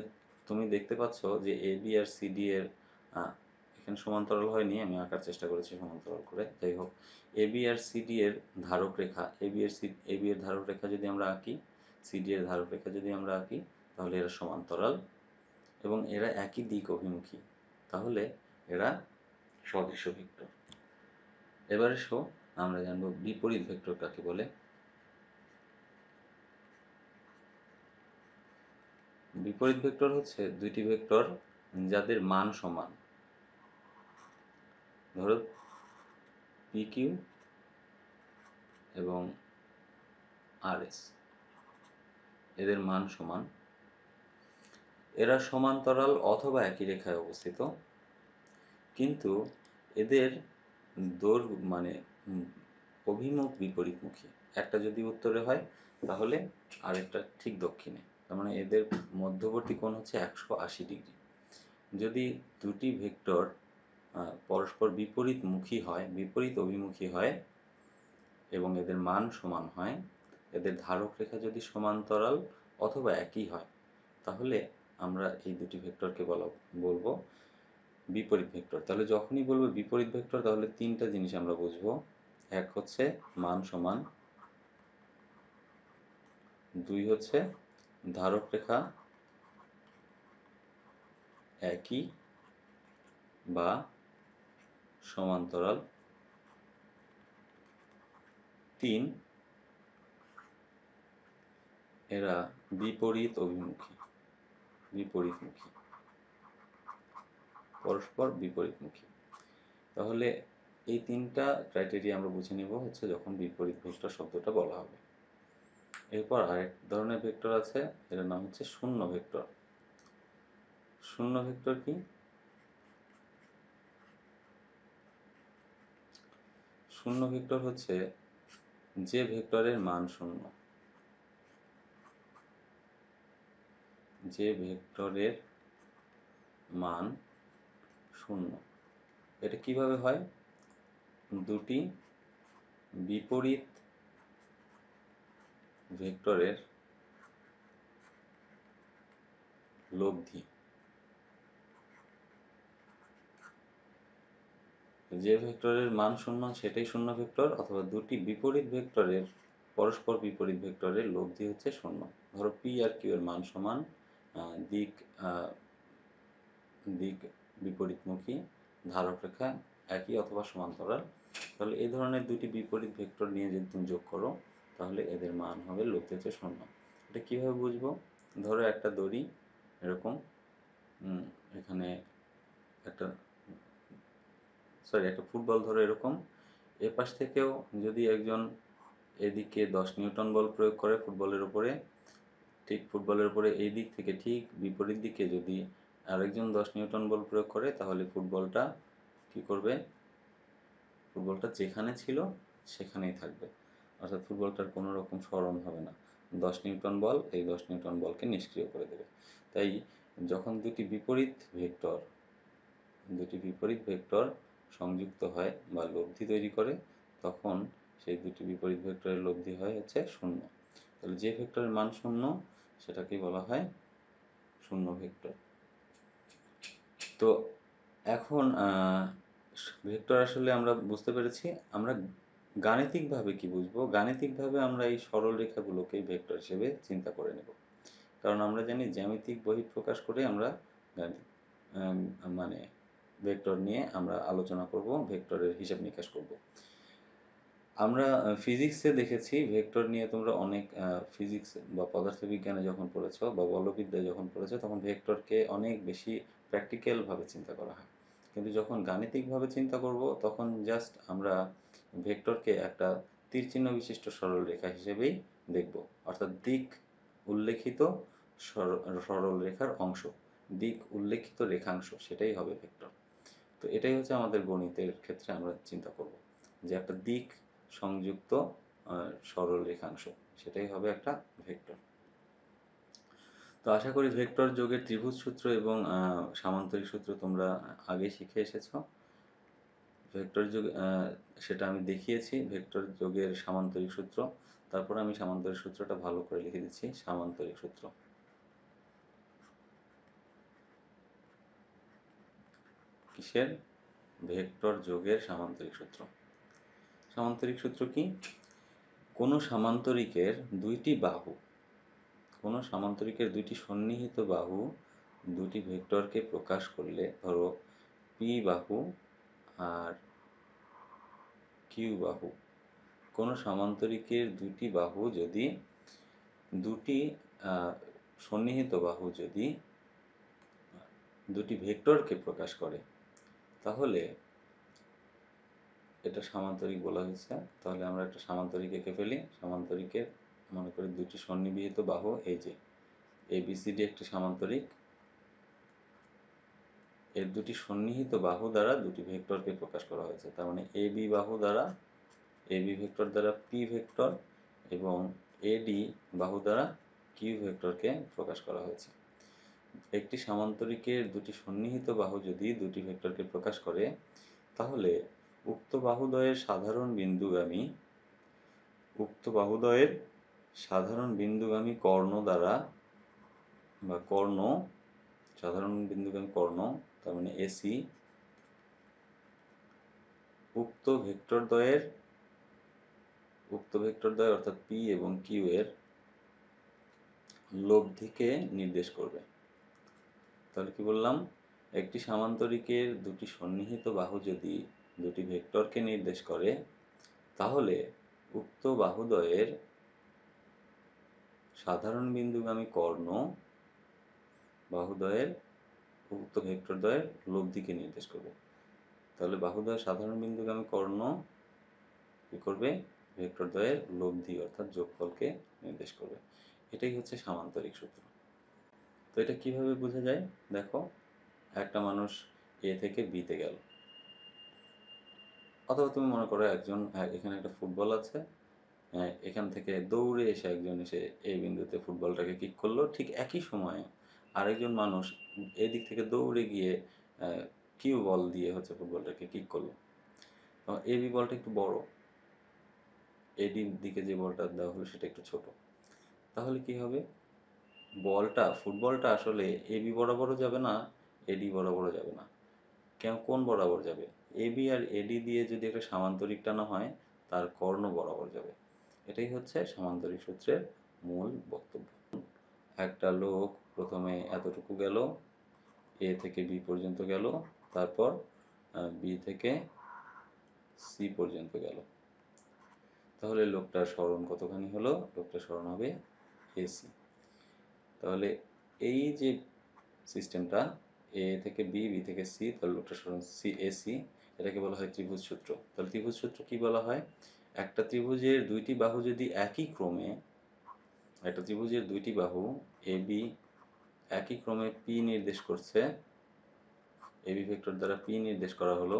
তুমি দেখতে পাচ্ছ যে এবি আর সিডি এর এখানে সমান্তরাল হয়নি, আমি আঁকার চেষ্টা করেছি সমান্তরাল করে। যাই হোক, এবি আর সিডি এর ধারক রেখা, এবি এর ধারক রেখা যদি আমরা আঁকি, সিডি এর ধারক রেখা যদি আমরা আঁকি, তাহলে এরা সমান্তরাল এবং এরা একই দিক অভিমুখী, তাহলে এরা সদৃশ ভেক্টর। এবারে আমরা জানবো বিপরীত ভেক্টর কাকে বলে। বিপরীত ভেক্টর হচ্ছে দুইটি ভেক্টর যাদের মান সমান। ধরো পি কিউ এবং আর এস, এদের মান সমান, এরা সমান্তরাল অথবা একই রেখায় অবস্থিত, কিন্তু এদের দৈর্ঘ্য মানে অভিমুখ বিপরীতমুখী। একটা যদি উত্তরে হয়, তাহলে আরেকটা ঠিক দক্ষিণে, তার মানে এদের মধ্যবর্তী কোণ হচ্ছে 180 ডিগ্রি। যদি দুটি ভেক্টর পরস্পর বিপরীতমুখী হয়, বিপরীত অভিমুখী হয়, এবং এদের মান সমান হয়, এদের ধারক রেখা যদি সমান্তরাল অথবা একই হয়, তাহলে আমরা এই দুটি ভেক্টরকে বলবো বিপরীত ভেক্টর। তাহলে যখনই বলবো বিপরীত ভেক্টর, তাহলে তিনটা জিনিস আমরা বুঝবো। এক হচ্ছে মান সমান, দুই হচ্ছে ধারক রেখা একই বা সমান্তরাল, তিন এরা বিপরীতমুখী, পরস্পর বিপরীতমুখী। তাহলে এই তিনটা ক্রাইটেরিয়া আমরা বুঝে নিব হচ্ছে যখন বিপরীত ভেক্টর শব্দটা বলা হবে। এরপর আরেক ধরনের ভেক্টর আছে, এটার নাম হচ্ছে শূন্য ভেক্টর। শূন্য ভেক্টর কি? শূন্য ভেক্টর হচ্ছে যে ভেক্টরের মান শূন্য, যে ভেক্টরের মান শূন্য। এটা কিভাবে হয়? দুটি বিপরীত ভেক্টরের লব্ধি, যে ভেক্টরের মান শূন্য সেটাই শূন্য ভেক্টর, অথবা দুটি বিপরীত ভেক্টরের পরস্পর বিপরীত ভেক্টরের লব্ধি হচ্ছে শূন্য। ধরো পি আর কিউ এর মান সমান, দিক দিক বিপরীতমুখী, ধারক রেখা একই অথবা সমান্তরাল, তাহলে এই ধরনের দুটি বিপরীত ভেক্টর নিয়ে যদি তুমি যোগ করো তাহলে এদের মান হবে লব্ধি হচ্ছে শূন্য। এটা কীভাবে বুঝবো? ধরো একটা দড়ি এরকম, এখানে একটা একটা ফুটবল ধরো এরকম, এপাশ থেকেও যদি একজন এদিকে 10 নিউটন বল প্রয়োগ করে ফুটবলের উপরে, ঠিক ফুটবলের উপরে এই দিক থেকে ঠিক বিপরীত দিকে যদি আরেকজন 10 নিউটন বল প্রয়োগ করে, তাহলে ফুটবলটা কি করবে? ফুটবলটা যেখানে ছিল সেখানেই থাকবে, অর্থাৎ ফুটবলটার কোনো রকম সরণ হবে না। 10 নিউটন বল এই 10 নিউটন বলকে নিষ্ক্রিয় করে দেবে। তাই যখন দুটি বিপরীত ভেক্টর সংযুক্ত হয় বা লব্ধি তৈরি করে, তখন সেই দুটি বিপরীত ভেক্টরের লব্ধি হয় হচ্ছে শূন্য। তাহলে যে ভেক্টরের মান শূন্য সেটাকেই বলা হয় শূন্য ভেক্টর। তো এখন ভেক্টর আসলে আমরা বুঝতে পেরেছি। আমরা গাণিতিকভাবে কি বুঝবো? গাণিতিকভাবে আমরা এই সরল রেখাগুলোকে ভেক্টর হিসেবে চিন্তা করে নেব, কারণ আমরা জানি জ্যামিতিক বহিঃপ্রকাশ করে আমরা মানে ভেক্টর নিয়ে আমরা আলোচনা করব, ভেক্টরের হিসাব নিকাশ করব। আমরা ফিজিক্সে দেখেছি ভেক্টর নিয়ে, তোমরা অনেক ফিজিক্স বা পদার্থবিজ্ঞানে যখন পড়েছো বা বলবিদ্যায় যখন পড়েছো তখন ভেক্টরকে অনেক বেশি প্র্যাকটিক্যালভাবে চিন্তা করা হয়। কিন্তু যখন গাণিতিকভাবে চিন্তা করব তখন জাস্ট আমরা ভেক্টরকে একটা তীরচিহ্ন বিশিষ্ট সরল রেখা হিসেবেই দেখব, অর্থাৎ দিক উল্লেখিত সরল রেখার অংশ, দিক উল্লেখিত রেখাংশ, সেটাই হবে ভেক্টর। তো এটাই হচ্ছে আমাদের গণিতের ক্ষেত্রে আমরা চিন্তা করব যে একটা দিক সংযুক্ত সরল রেখাংশ, সেটাই হবে একটা ভেক্টর। তো আশা করি ভেক্টর যোগের ত্রিভুজ সূত্র এবং সামান্তরিক সূত্র তোমরা আগে শিখে এসেছো। ভেক্টর যোগ সেটা আমি দেখিয়েছি, ভেক্টর যোগের সামান্তরিক সূত্র। তারপর আমি সামান্তরিক সূত্রটা ভালো করে লিখে দিচ্ছি। সামান্তরিক সূত্র, কিসের? ভেক্টর যোগের সামান্তরিক সূত্র। সামান্তরিক সূত্র কি? কোনো সামান্তরিকের দুইটি সন্নিহিত বাহু দুটি ভেক্টরকে প্রকাশ করলে, ধরো পি বাহু আর কিউ বাহু, কোনো সামান্তরিকের দুটি বাহু যদি দুটি সন্নিহিত বাহু যদি দুটি ভেক্টরকে প্রকাশ করে, তাহলে এটা সামান্তরিক বলা হয়েছে। তাহলে আমরা একটা সামান্তরিক এঁকে ফেলি। সামান্তরিকের মনে করি দুটি সন্নিহিত বাহু, এই যে এবিসিডি একটি সামান্তরিক, এর দুটি সন্নিহিত বাহু দ্বারা দুটি ভেক্টরকে প্রকাশ করা হয়েছে। তার মানে এবি ভেক্টর দ্বারা পি ভেক্টর এবং এডি বাহু দ্বারা কিউ ভেক্টরকে প্রকাশ করা হয়েছে। একটি সামান্তরিকের দুটি সন্নিহিত বাহু যদি দুটি ভেক্টরকে প্রকাশ করে, তাহলে উক্ত বাহুদ্বয়ের সাধারণ বিন্দুগামী কর্ণ দ্বারা বা সাধারণ বিন্দুগামী কর্ণ, তার মানে এসি, উক্ত ভেক্টরদ্বয় অর্থাৎ পি এবং কিউ এর লব্ধিকে নির্দেশ করবে। তাহলে কি বললাম? একটি সামান্তরিকের দুটি সন্নিহিত বাহু যদি দুটি ভেক্টরকে নির্দেশ করে, তাহলে উক্ত বাহুদ্বয়ের সাধারণ বিন্দুগামী কর্ণ উক্ত ভেক্টরদ্বয়ের লব্ধিকে নির্দেশ করবে। তাহলে বাহুদ্বয়ের সাধারণ বিন্দুগামী কর্ণ কি করবে? ভেক্টরদ্বয়ের লব্ধি অর্থাৎ যোগফলকে নির্দেশ করবে। এটাই হচ্ছে সামান্তরিক সূত্র। তো এটা কিভাবে বোঝা যায়? দেখো, একটা মানুষ এ থেকে বিতে গেল, অথবা তুমি মনে করো এখানে একটা ফুটবল আছে, এখান থেকে দৌড়ে এসে একজন এসে এই বিন্দুতে ফুটবলটাকে কিক করলো। ঠিক একই সময়ে আরেকজন মানুষ এদিক থেকে দৌড়ে গিয়ে কিউ বল দিয়ে হচ্ছে ফুটবলটাকে কিক করলো, এ বি বলটা একটু বড়, এডির দিকে যে বলটা দেওয়া হলো সেটা একটু ছোট। তাহলে কি হবে, ফুটবলটা আসলে এ বি বরাবরও যাবে না, এডি বরাবরও যাবে না। কোন বরাবর যাবে? এ বি আর এডি দিয়ে যদি একটা সামান্তরিক টানা হয়, তার কর্ণ বরাবর যাবে। এটাই হচ্ছে সামান্তরিক সূত্রের মূল বক্তব্য। একটা লোক প্রথমে এতটুকু গেল, এ থেকে বি পর্যন্ত গেল, তারপর বি থেকে সি পর্যন্ত গেল। তাহলে লোকটার স্মরণ কতখানি হলো? লোকটার স্মরণ হবে এসি। তাহলে এই যে সিস্টেমটা, এ থেকে বি, বি থেকে সি, তাহলে লোকটার স্মরণ সি এসি, এটাকে বলা হয় ত্রিভুজ সূত্র। তাহলে ত্রিভুজ সূত্র কি বলা হয়? একটা ত্রিভুজের দুইটি বাহু যদি একই ক্রমে, একটা ত্রিভুজের দুইটি বাহু এ বি একই ক্রমে পি নির্দেশ করছে, এবি ভেক্টর দ্বারা পি নির্দেশ করা হলো,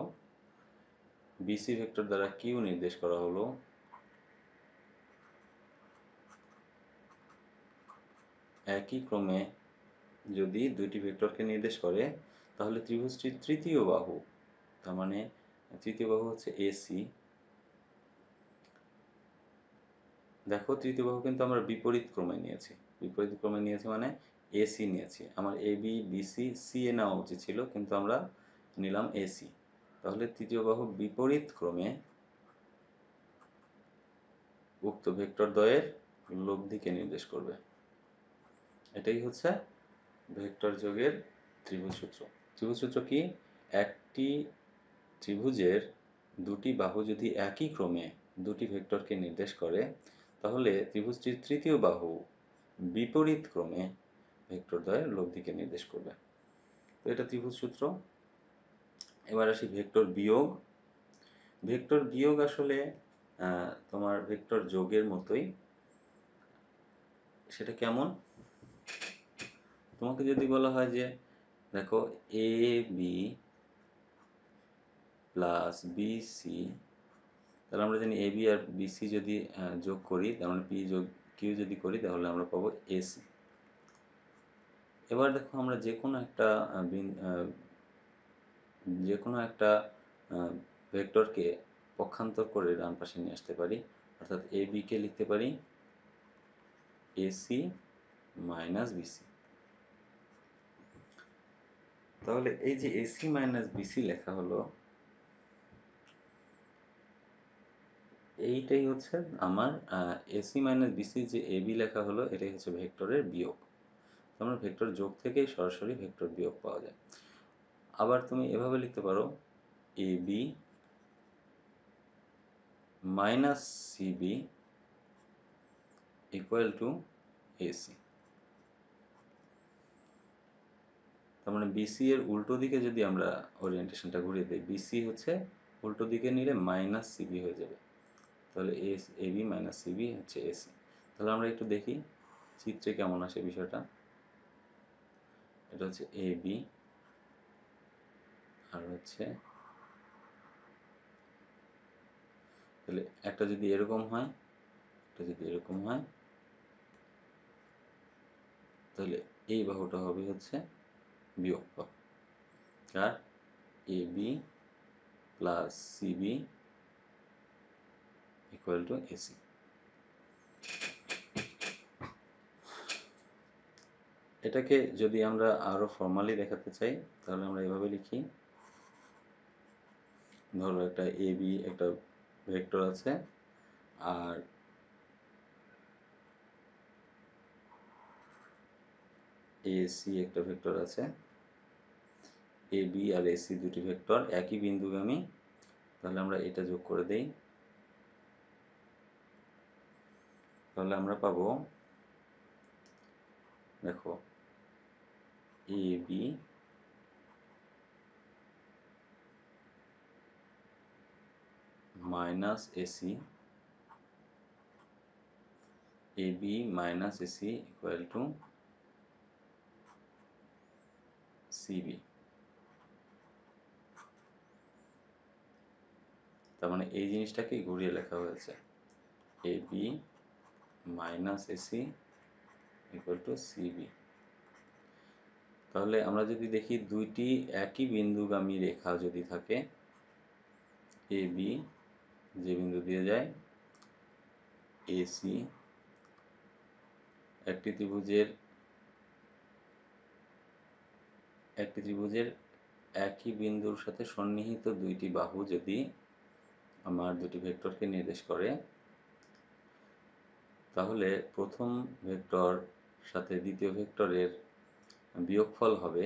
বিসি ভেক্টর দ্বারা কিউ নির্দেশ করা হলো, একই ক্রমে যদি দুইটি ভেক্টরকে নির্দেশ করে, তাহলে ত্রিভুজটির তৃতীয় বাহু, তার মানে তৃতীয় বাহু হচ্ছে এসি। দেখো তৃতীয় বাহু কিন্তু আমরা বিপরীত ক্রমে নিয়েছি, বিপরীত ক্রমে নিয়েছি মানে এসি নিয়েছি। আমার এ বি বিসি সি এ নেওয়া উচিত ছিল, কিন্তু আমরা নিলাম এসি। তাহলে তৃতীয় বাহু বিপরীত ক্রমে উক্ত ভেক্টর দ্বয়ের লব্ধিকে নির্দেশ করবে। এটাই হচ্ছে ভেক্টর যোগের ত্রিভুজ সূত্র। ত্রিভুজ সূত্র কি? একটি ত্রিভুজের দুটি বাহু যদি একই ক্রমে দুটি ভেক্টরকে নির্দেশ করে, তাহলে ত্রিভুজটির তৃতীয় বাহু বিপরীত ক্রমে ভেক্টর দ্বয়ের লব্ধিকে নির্দেশ করবে। তো এটা ত্রিভুজ সূত্র। এবার আসি ভেক্টর বিয়োগ। ভেক্টর বিয়োগ আসলে তোমার ভেক্টর যোগের মতোই। সেটা কেমন? তোমাকে যদি বলা হয় যে দেখো এ বি প্লাস বিসি, তাহলে আমরা জানি এ বি আর বিসি যদি যোগ করি, তার মানে পি যোগ কিউ যদি করি, তাহলে আমরা পাবো এসি। এবার দেখো আমরা যে কোনো একটা ভেক্টরকে পক্ষান্তর করে ডান পাশে নিয়ে আসতে পারি। অর্থাৎ এ বিকে লিখতে পারি এসি মাইনাস বিসি। তাহলে এই যে এসি মাইনাস বিসি লেখা হলো, এইটাই হচ্ছে আমার এসি মাইনাস বিসি যে এ বি লেখা হলো, এটাই হচ্ছে ভেক্টরের বিয়োগ। আমরা ভেক্টর যোগ থেকেই সরাসরি ভেক্টর বিয়োগ পাওয়া যায়। আবার তুমি এভাবে লিখতে পারো A B minus C B equal to A C. তার মানে বিসি এর উল্টো দিকে যদি আমরা ওরিয়েন্টেশনটা ঘুরিয়ে দিই, বিসি হচ্ছে উল্টো দিকে নিলে মাইনাস সিবি হয়ে যাবে। তাহলে এ বি মাইনাস সিবি হচ্ছে এসি। তাহলে আমরা একটু দেখি চিত্রে কেমন আসে বিষয়টা। এটা হচ্ছে এ বি, আর হচ্ছে তাহলে একটা যদি এরকম হয়, একটা যদি এরকম হয়, তাহলে এই বাহুটা হবে হচ্ছে বিয়োগ বাহু। আর A B plus C B equal to A C. এটাকে যদি আমরা আরো ফর্মালি দেখাতে চাই, তাহলে আমরা এভাবে লিখি। ধরো একটা এ বি একটা ভেক্টর আছে, আর এসি একটা ভেক্টর আছে। এ বি আর এসি দুটি ভেক্টর একই বিন্দুগামী। তাহলে আমরা এটা যোগ করে দেই, তাহলে আমরা পাবো দেখো A B minus A C, A B minus A C equal to C B. তার মানে এই জিনিসটাকে ঘুরিয়ে লেখা হয়েছে A B minus A C equal to C B. তাহলে আমরা যদি দেখি দুইটি একই বিন্দুগামী রেখা যদি থাকে, এ বি যে বিন্দু দিয়ে যায়, এসি একটি ত্রিভুজের একই বিন্দুর সাথে সন্নিহিত দুইটি বাহু যদি আমার দুটি ভেক্টরকে নির্দেশ করে, তাহলে প্রথম ভেক্টর সাথে দ্বিতীয় ভেক্টরের বিয়োগফল হবে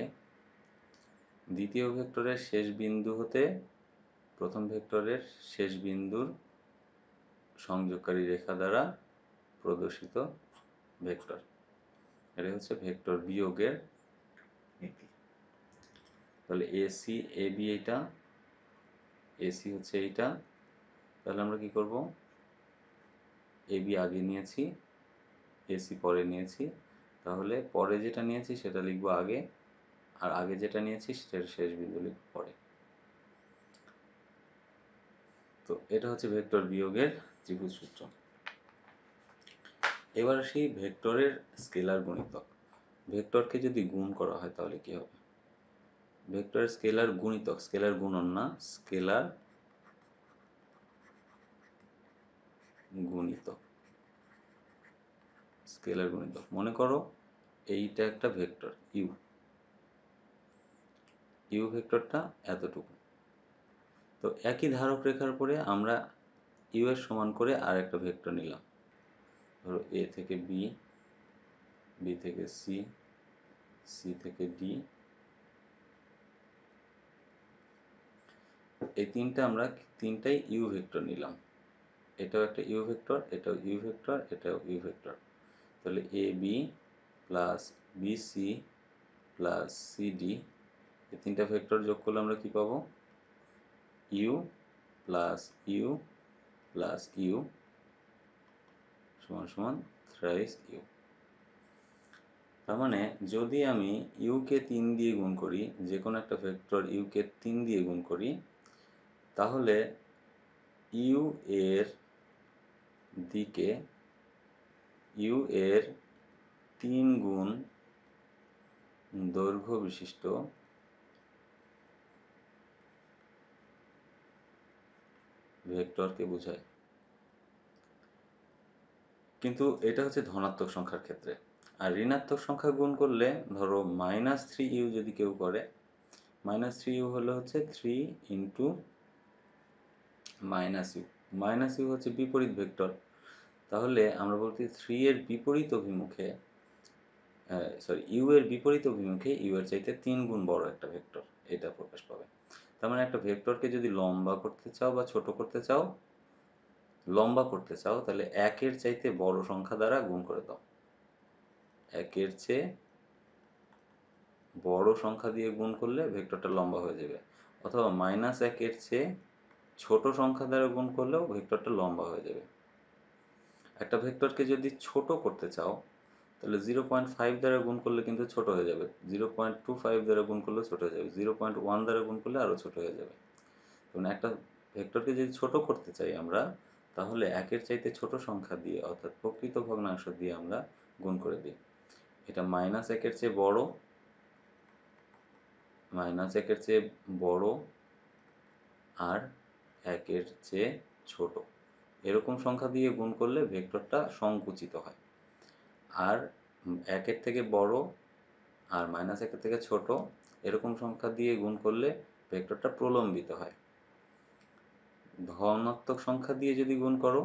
দ্বিতীয় ভেক্টরের শেষ বিন্দু হতে প্রথম ভেক্টরের শেষ বিন্দুর সংযোগকারী রেখা দ্বারা প্রদর্শিত ভেক্টর। এটা হচ্ছে ভেক্টর বিয়োগের নীতি। তাহলে এসি এ বি এইটা, এসি হচ্ছে এইটা, তাহলে আমরা কি করব, এ বি আগে নিয়েছি, এসি পরে নিয়েছি, তাহলে পরে যেটা নিয়েছি সেটা লিখবো আগে, আর আগে যেটা নিয়েছি সেটার শেষ বিন্দু লিখবো পরে। তো এটা হচ্ছে ভেক্টর বিয়োগের ত্রিভুজ সূত্র। এবার আসি ভেক্টরের স্কেলার গুণিতক। ভেক্টরকে যদি গুণ করা হয় তাহলে কি হবে? ভেক্টরের স্কেলার গুণিতক, স্কেলার গুণন না, স্কেলার গুণিতক। স্কেলার গুণিতক মনে করো এইটা একটা ভেক্টর ইউ, ইউ ভেক্টরটা এতটুকু। তো একই ধারক রেখার পরে আমরা ইউ এর সমান করে আর একটা ভেক্টর নিলাম, ধরো এ থেকে বি, বি থেকে সি, সি থেকে ডি, এই তিনটা আমরা তিনটাই ইউ ভেক্টর নিলাম। এটাও একটা ইউ ভেক্টর, এটাও ইউ ভেক্টর, এটাও ইউ ভেক্টর। তাহলে A B plus B C plus C D, এই তিনটা ভেক্টর যোগ করলে আমরা কি পাবো? U plus U plus U সমান সমান থ্রাইস ইউ। তার মানে যদি আমি ইউকে 3 দিয়ে গুণ করি, যে কোনো একটা ভেক্টর ইউকে 3 দিয়ে গুণ করি, তাহলে ইউ এর দিকে ইউ এর 3 গুণ দৈর্ঘ্য বিশিষ্ট ভেক্টরকে বোঝায়। কিন্তু এটা হচ্ছে ধনাত্মক সংখ্যার ক্ষেত্রে। আর ঋণাত্মক সংখ্যা গুণ করলে, ধরো -3u যদি কেউ করে, -3u হলে হচ্ছে 3 ইন্টু -u, -u হচ্ছে বিপরীত ভেক্টর। তাহলে আমরা বলতে 3 এর বিপরীত অভিমুখে, ইউ এর বিপরীত অভিমুখে ইউ এর চাইতে 3 গুণ বড় একটা ভেক্টর, এটা প্রকাশ পাবে। তার মানে একটা ভেক্টরকে যদি লম্বা করতে চাও বা ছোট করতে চাও, লম্বা করতে চাও তাহলে 1 এর চাইতে বড় সংখ্যা দ্বারা গুণ করে দাও। 1 এর চেয়ে বড় সংখ্যা দিয়ে গুণ করলে ভেক্টরটা লম্বা হয়ে যাবে, অথবা -1 এর চেয়ে ছোট সংখ্যা দ্বারা গুণ করলেও ভেক্টরটা লম্বা হয়ে যাবে। একটা ভেক্টরকে যদি ছোট করতে চাও তাহলে 0.5 দ্বারা গুণ করলে কিন্তু ছোট হয়ে যাবে, 0.25 দ্বারা গুণ করলে ছোট হয়ে যাবে, 0.1 দ্বারা গুণ করলে আরও ছোট হয়ে যাবে। কারণ একটা ভেক্টরকে যদি ছোট করতে চাই আমরা, তাহলে 1 এর চাইতে ছোট সংখ্যা দিয়ে অর্থাৎ প্রকৃত ভগ্নাংশ দিয়ে আমরা গুণ করে দিই। এটা -1 এর চেয়ে বড়, -1 এর চেয়ে বড় আর 1 এর চেয়ে ছোট, এরকম সংখ্যা দিয়ে গুণ করলে ভেক্টরটা সংকুচিত হয়। আর 1 এর থেকে বড় আর -1 এর থেকে ছোট এরকম সংখ্যা দিয়ে গুণ করলে ভেক্টরটা প্রলম্বিত হয়। ধনাত্মক সংখ্যা দিয়ে যদি গুণ করো,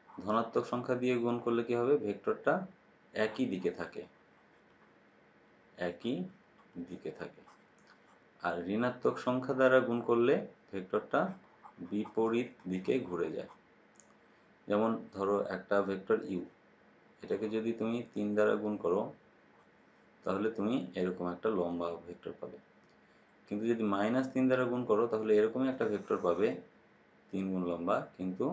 ধনাত্মক সংখ্যা দিয়ে গুণ করলে কি হবে? ভেক্টরটা একই দিকে থাকে, একই দিকে থাকে। আর ঋণাত্মক সংখ্যা দ্বারা গুণ করলে ভেক্টরটা বিপরীত দিকে ঘুরে যায়। যেমন ধরো একটা ভেক্টর ইউ, এটাকে যদি তুমি 3 দ্বারা গুণ করো তাহলে তুমি এরকম একটা লম্বা ভেক্টর পাবে। কিন্তু যদি -3 দ্বারা গুণ করো তাহলে এরকমই একটা ভেক্টর পাবে 3 গুণ লম্বা, কিন্তু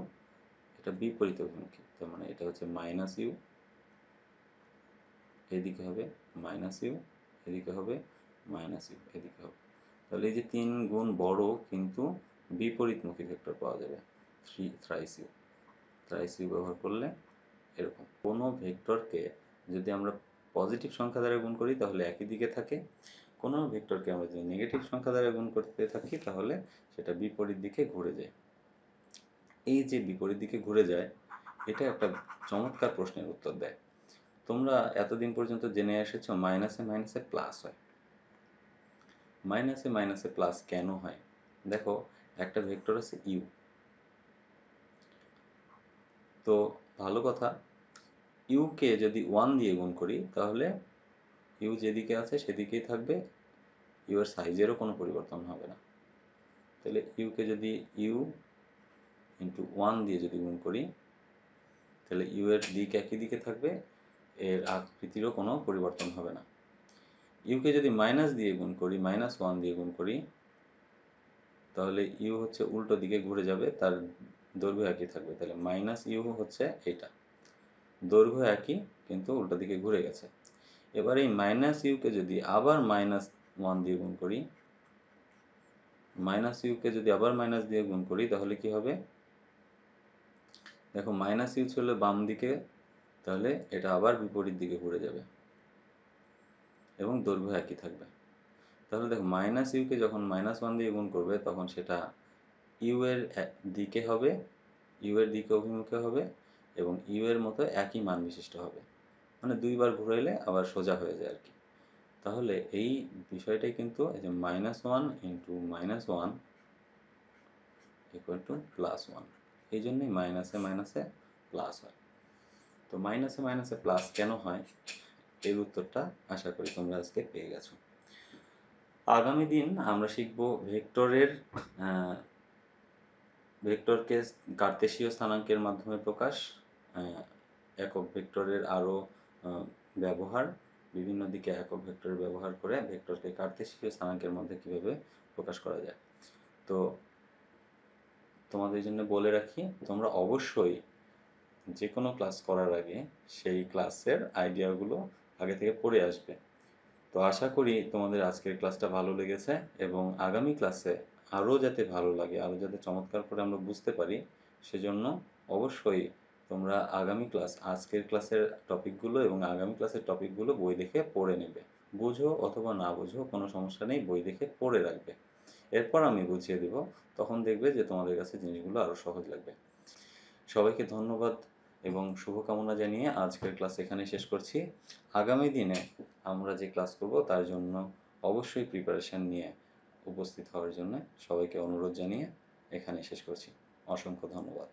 এটা বিপরীত অভিমুখী। তার মানে এটা হচ্ছে -u, এদিকে হবে -u, এদিকে হবে -u, এদিকে হবে। তাহলে এই যে 3 গুণ বড় কিন্তু বিপরীতমুখী ভেক্টর পাওয়া যাবে, থ্রাইস ইউ ব্যবহার করলে এরকম। কোনো ভেক্টরকে যদি আমরা পজিটিভ সংখ্যা দ্বারা গুণ করি তাহলে একই দিকে থাকে, কোনো ভেক্টরকে আমরা যদি নেগেটিভ সংখ্যা দ্বারা গুণ করতে থাকি তাহলে সেটা বিপরীত দিকে ঘুরে যায়। এই যে বিপরীত দিকে ঘুরে যায়, এটা একটা চমৎকার প্রশ্নের উত্তর দেয়। তোমরা এতদিন পর্যন্ত জেনে এসেছো মাইনাসে মাইনাসে প্লাস হয়। মাইনাসে মাইনাসে প্লাস কেন হয়? দেখো, একটা ভেক্টর আছে ইউ, তো ভালো কথা, ইউকে যদি 1 দিয়ে গুণ করি তাহলে ইউ যেদিকে আছে সেদিকেই থাকবে, ইউ এর সাইজেরও কোনো পরিবর্তন হবে না। তাহলে ইউকে যদি ইউ ইন্টু 1 দিয়ে যদি গুণ করি তাহলে ইউ এর দিক একই দিকে থাকবে, এর আকৃতিরও কোনো পরিবর্তন হবে না। ইউকে যদি মাইনাস দিয়ে গুণ করি, -1 দিয়ে গুণ করি, তাহলে ইউ হচ্ছে উল্টো দিকে ঘুরে যাবে, তার দৈর্ঘ্য একই থাকবে। তাহলে মাইনাস ইউ হচ্ছে এইটা, দৈর্ঘ্য একই কিন্তু উল্টো দিকে ঘুরে গেছে। এবার এই মাইনাস ইউকে যদি আবার -1 দিয়ে গুণ করি, মাইনাস ইউকে যদি আবার মাইনাস দিয়ে গুণ করি তাহলে কি হবে? দেখো, মাইনাস ইউ ছিল বাম দিকে, তাহলে এটা আবার বিপরীত দিকে ঘুরে যাবে এবং দৈর্ঘ্য একই থাকবে। তাহলে দেখো, মাইনাস ইউকে যখন -1 দিয়ে গুণ করবে তখন সেটা ইউ এর দিকে হবে, ইউ এর দিকে অভিমুখে হবে এবং ইউ এর মতো একই মান বিশিষ্ট হবে, মানে দুইবার ঘুরাইলে আবার সোজা হয়ে যায় আর কি। তাহলে এই বিষয়টাই কিন্তু এই যে -1 ইন্টু -1 ইকুয়াল টু +1, এই জন্যই মাইনাসে মাইনাসে প্লাস হয়। তো মাইনাসে মাইনাসে প্লাস কেন হয়, এর উত্তরটা আশা করি তোমরা আজকে পেয়ে গেছো। আগামী দিন আমরা শিখব ভেক্টরকে কার্তেশীয় স্থানাঙ্কের মাধ্যমে প্রকাশ, একক ভেক্টরের আরও ব্যবহার, বিভিন্ন দিকে একক ভেক্টরের ব্যবহার করে ভেক্টরকে কার্তেশীয় স্থানাঙ্কের মধ্যে কীভাবে প্রকাশ করা যায়। তো তোমাদের জন্য বলে রাখি, তোমরা অবশ্যই যে কোনো ক্লাস করার আগে সেই ক্লাসের আইডিয়াগুলো আগে থেকে পড়ে আসবে। তো আশা করি তোমাদের আজকের ক্লাসটা ভালো লেগেছে এবং আগামী ক্লাসে আরও যাতে ভালো লাগে, আরও যাতে চমৎকার করে আমরা বুঝতে পারি, সেজন্য অবশ্যই তোমরা আগামী ক্লাস, আজকের ক্লাসের টপিকগুলো এবং আগামী ক্লাসের টপিকগুলো বই দেখে পড়ে নেবে। বুঝো অথবা না বুঝো কোনো সমস্যা নেই, বই দেখে পড়ে রাখবে। এরপর আমি বুঝিয়ে দেব, তখন দেখবে যে তোমাদের কাছে জিনিসগুলো আরও সহজ লাগবে। সবাইকে ধন্যবাদ এবং শুভকামনা জানিয়ে আজকের ক্লাস এখানেই শেষ করছি। আগামী দিনে আমরা যে ক্লাস করব তার জন্য অবশ্যই প্রিপারেশান নিয়ে উপস্থিত হওয়ার জন্য সবাইকে অনুরোধ জানিয়ে এখানেই শেষ করছি। অসংখ্য ধন্যবাদ।